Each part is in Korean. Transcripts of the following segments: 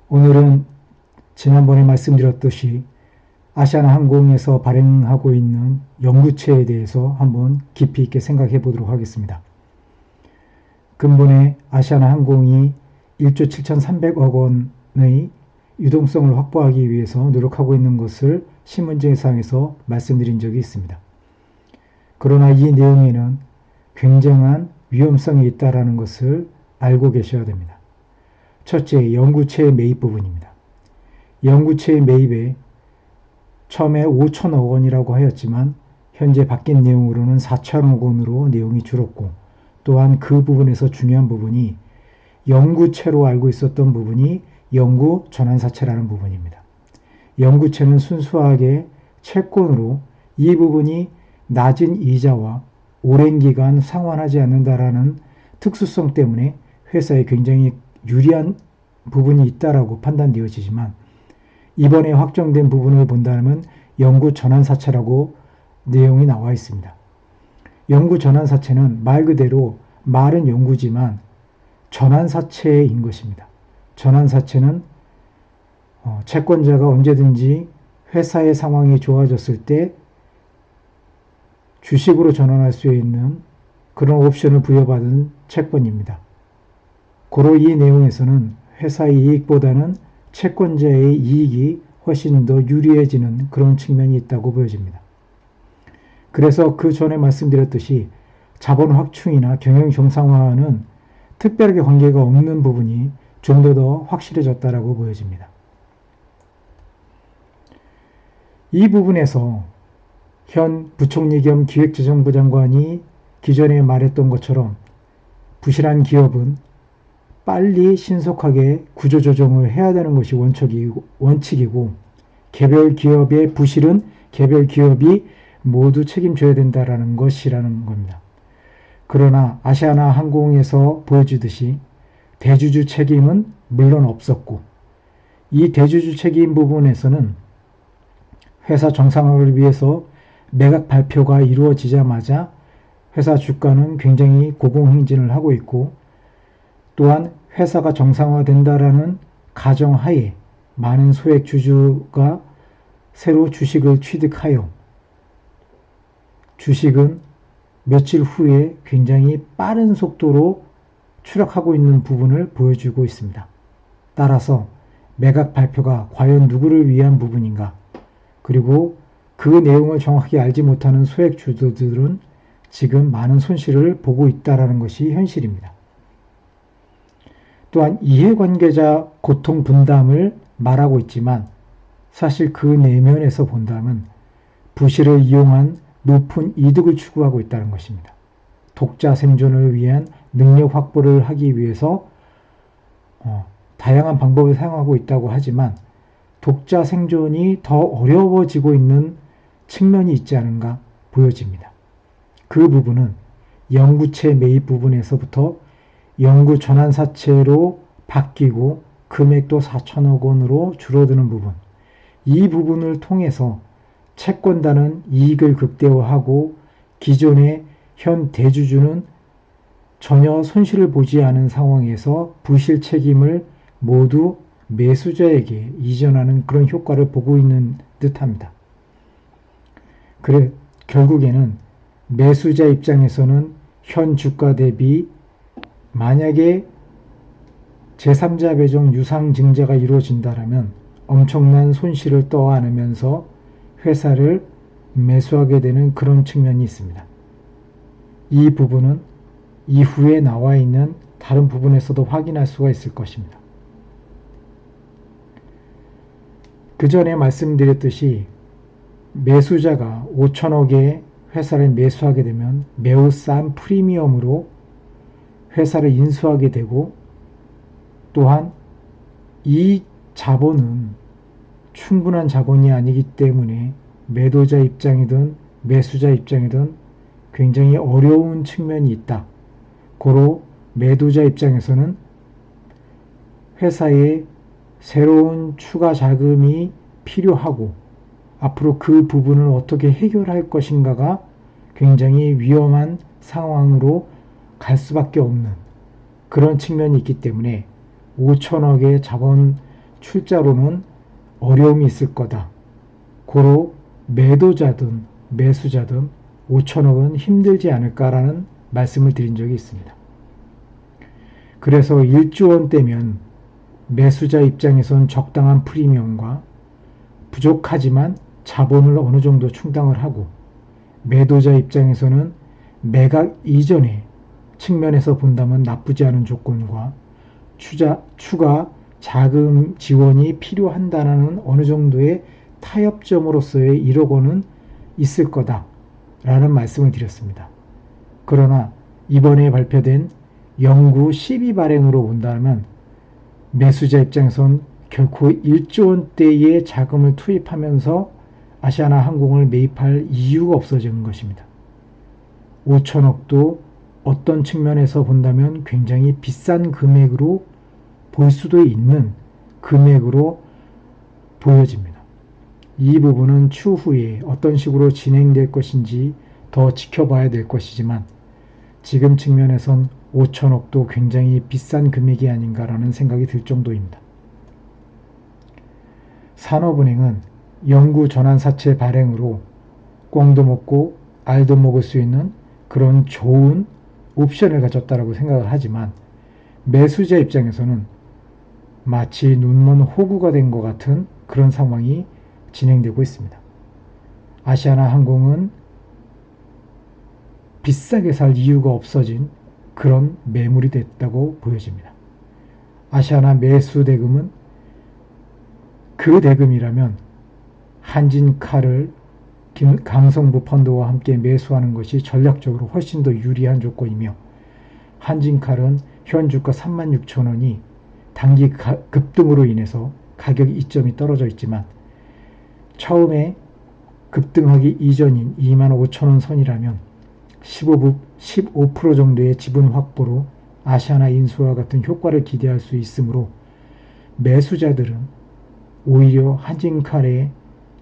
오늘은 지난번에 말씀드렸듯이 아시아나항공에서 발행하고 있는 연구체에 대해서 한번 깊이 있게 생각해 보도록 하겠습니다. 근본에 아시아나항공이 1조 7,300억 원의 유동성을 확보하기 위해서 노력하고 있는 것을 신문제상에서 말씀드린 적이 있습니다. 그러나 이 내용에는 굉장한 위험성이 있다는 것을 알고 계셔야 됩니다. 첫째, 연구체 매입 부분입니다. 연구체의 매입에 처음에 5천억 원이라고 하였지만 현재 바뀐 내용으로는 4천억 원으로 내용이 줄었고, 또한 그 부분에서 중요한 부분이 연구체로 알고 있었던 부분이 연구 전환사채라는 부분입니다. 연구체는 순수하게 채권으로 이 부분이 낮은 이자와 오랜 기간 상환하지 않는다라는 특수성 때문에 회사에 굉장히 유리한 부분이 있다라고 판단되어지지만, 이번에 확정된 부분을 본다면 연구 전환사채라고 내용이 나와 있습니다. 연구 전환사채는 말 그대로 말은 연구지만 전환사채인 것입니다. 전환사채는 채권자가 언제든지 회사의 상황이 좋아졌을 때 주식으로 전환할 수 있는 그런 옵션을 부여받은 채권입니다. 고로 이 내용에서는 회사의 이익보다는 채권자의 이익이 훨씬 더 유리해지는 그런 측면이 있다고 보여집니다. 그래서 그 전에 말씀드렸듯이 자본 확충이나 경영 정상화와는 특별하게 관계가 없는 부분이 좀 더 확실해졌다라고 보여집니다. 이 부분에서 현 부총리 겸 기획재정부 장관이 기존에 말했던 것처럼 부실한 기업은 빨리 신속하게 구조조정을 해야 되는 것이 원칙이고, 개별 기업의 부실은 개별 기업이 모두 책임져야 된다는 것이라는 겁니다. 그러나 아시아나항공에서 보여주듯이 대주주 책임은 물론 없었고, 이 대주주 책임 부분에서는 회사 정상화를 위해서 매각 발표가 이루어지자마자 회사 주가는 굉장히 고공행진을 하고 있고, 또한 회사가 정상화된다라는 가정하에 많은 소액 주주가 새로 주식을 취득하여 주식은 며칠 후에 굉장히 빠른 속도로 추락하고 있는 부분을 보여주고 있습니다. 따라서 매각 발표가 과연 누구를 위한 부분인가, 그리고 그 내용을 정확히 알지 못하는 소액 주주들은 지금 많은 손실을 보고 있다는 것이 현실입니다. 또한 이해관계자 고통 분담을 말하고 있지만 사실 그 내면에서 본다면 부실을 이용한 높은 이득을 추구하고 있다는 것입니다. 독자 생존을 위한 능력 확보를 하기 위해서 다양한 방법을 사용하고 있다고 하지만 독자 생존이 더 어려워지고 있는 측면이 있지 않은가 보여집니다. 그 부분은 연구체 매입 부분에서부터 연구 전환사채로 바뀌고 금액도 4천억 원으로 줄어드는 부분, 이 부분을 통해서 채권단은 이익을 극대화하고 기존의 현 대주주는 전혀 손실을 보지 않은 상황에서 부실 책임을 모두 매수자에게 이전하는 그런 효과를 보고 있는 듯합니다. 그래 결국에는 매수자 입장에서는 현 주가 대비 만약에 제3자 배정 유상증자가 이루어진다면 엄청난 손실을 떠안으면서 회사를 매수하게 되는 그런 측면이 있습니다. 이 부분은 이후에 나와 있는 다른 부분에서도 확인할 수가 있을 것입니다. 그 전에 말씀드렸듯이 매수자가 5천억의 회사를 매수하게 되면 매우 싼 프리미엄으로 회사를 인수하게 되고, 또한 이 자본은 충분한 자본이 아니기 때문에 매도자 입장이든 매수자 입장이든 굉장히 어려운 측면이 있다. 고로 매도자 입장에서는 회사에 새로운 추가 자금이 필요하고 앞으로 그 부분을 어떻게 해결할 것인가가 굉장히 위험한 상황으로 갈 수밖에 없는 그런 측면이 있기 때문에 5천억의 자본 출자로는 어려움이 있을 거다. 고로 매도자든 매수자든 5천억은 힘들지 않을까라는 말씀을 드린 적이 있습니다. 그래서 1조 원대면 매수자 입장에선 적당한 프리미엄과 부족하지만 자본을 어느 정도 충당을 하고, 매도자 입장에서는 매각 이전의 측면에서 본다면 나쁘지 않은 조건과 추가 자금 지원이 필요한다는 어느 정도의 타협점으로서의 1억 원은 있을 거다라는 말씀을 드렸습니다. 그러나 이번에 발표된 영구 12 발행으로 본다면 매수자 입장에선 결코 1조 원대의 자금을 투입하면서 아시아나 항공을 매입할 이유가 없어지는 것입니다. 5천억도 어떤 측면에서 본다면 굉장히 비싼 금액으로 볼 수도 있는 금액으로 보여집니다. 이 부분은 추후에 어떤 식으로 진행될 것인지 더 지켜봐야 될 것이지만, 지금 측면에선 5천억도 굉장히 비싼 금액이 아닌가라는 생각이 들 정도입니다. 산업은행은 영구 전환사채 발행으로 꽁도 먹고 알도 먹을 수 있는 그런 좋은 옵션을 가졌다고 생각을 하지만, 매수자 입장에서는 마치 눈먼 호구가 된 것 같은 그런 상황이 진행되고 있습니다. 아시아나 항공은 비싸게 살 이유가 없어진 그런 매물이 됐다고 보여집니다. 아시아나 매수 대금은 그 대금이라면 한진칼을 강성부 펀드와 함께 매수하는 것이 전략적으로 훨씬 더 유리한 조건이며, 한진칼은 현 주가 36,000원이 단기 급등으로 인해서 가격 이점이 떨어져 있지만, 처음에 급등하기 이전인 25,000원 선이라면 15% 정도의 지분 확보로 아시아나 인수와 같은 효과를 기대할 수 있으므로, 매수자들은 오히려 한진칼의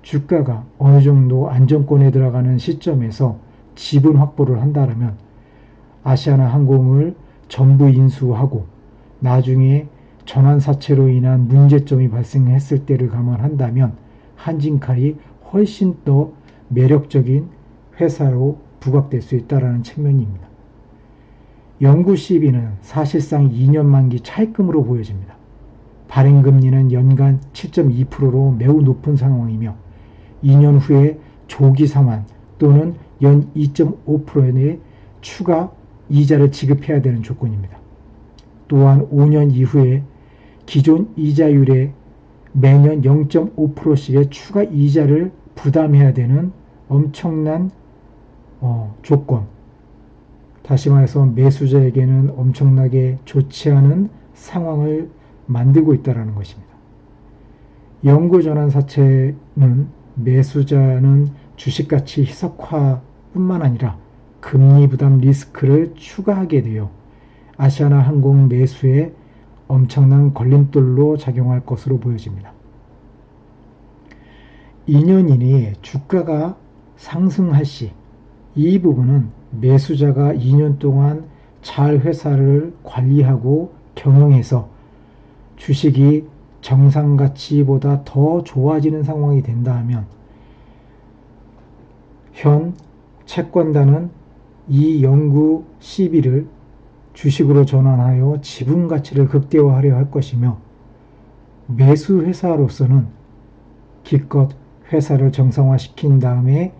주가가 어느 정도 안정권에 들어가는 시점에서 지분 확보를 한다면 아시아나 항공을 전부 인수하고 나중에 전환사채로 인한 문제점이 발생했을 때를 감안한다면 한진칼이 훨씬 더 매력적인 회사로 부각될 수 있다는 측면입니다. 영구 시비는 사실상 2년 만기 차입금으로 보여집니다. 발행금리는 연간 7.2%로 매우 높은 상황이며, 2년 후에 조기 상환 또는 연 2.5%의 추가 이자를 지급해야 되는 조건입니다. 또한 5년 이후에 기존 이자율에 매년 0.5%씩의 추가 이자를 부담해야 되는 엄청난 조건, 다시 말해서 매수자에게는 엄청나게 좋지 않은 상황을 만들고 있다는 것입니다. 영구전환사채는 매수자는 주식가치 희석화뿐만 아니라 금리 부담 리스크를 추가하게 되어 아시아나 항공 매수에 엄청난 걸림돌로 작용할 것으로 보여집니다. 2년 이내에 주가가 상승할 시 이 부분은 매수자가 2년 동안 잘 회사를 관리하고 경영해서 주식이 정상가치보다 더 좋아지는 상황이 된다 하면, 현 채권단은 이 영구 시비를 주식으로 전환하여 지분 가치를 극대화하려 할 것이며, 매수 회사로서는 기껏 회사를 정상화시킨 다음에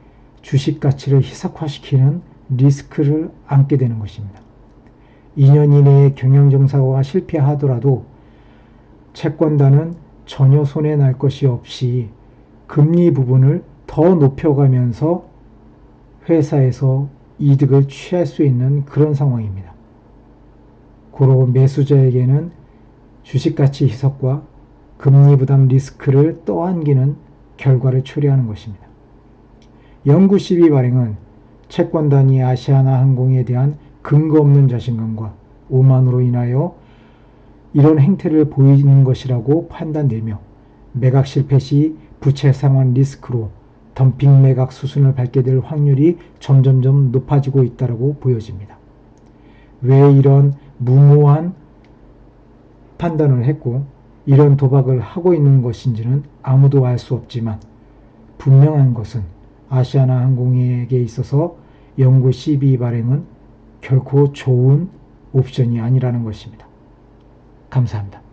주식 가치를 희석화시키는 리스크를 안게 되는 것입니다. 2년 이내에 경영정상화가 실패하더라도 채권단은 전혀 손해날 것이 없이 금리 부분을 더 높여가면서 회사에서 이득을 취할 수 있는 그런 상황입니다. 고로 매수자에게는 주식가치 희석과 금리 부담 리스크를 떠안기는 결과를 초래하는 것입니다. 영구 시비 발행은 채권단이 아시아나 항공에 대한 근거 없는 자신감과 오만으로 인하여 이런 행태를 보이는 것이라고 판단되며, 매각 실패 시 부채 상환 리스크로 덤핑 매각 수순을 밟게 될 확률이 점점점 높아지고 있다고 보여집니다. 왜 이런 무모한 판단을 했고 이런 도박을 하고 있는 것인지는 아무도 알 수 없지만 분명한 것은 아시아나항공에게 있어서 영구 CB 발행은 결코 좋은 옵션이 아니라는 것입니다. 감사합니다.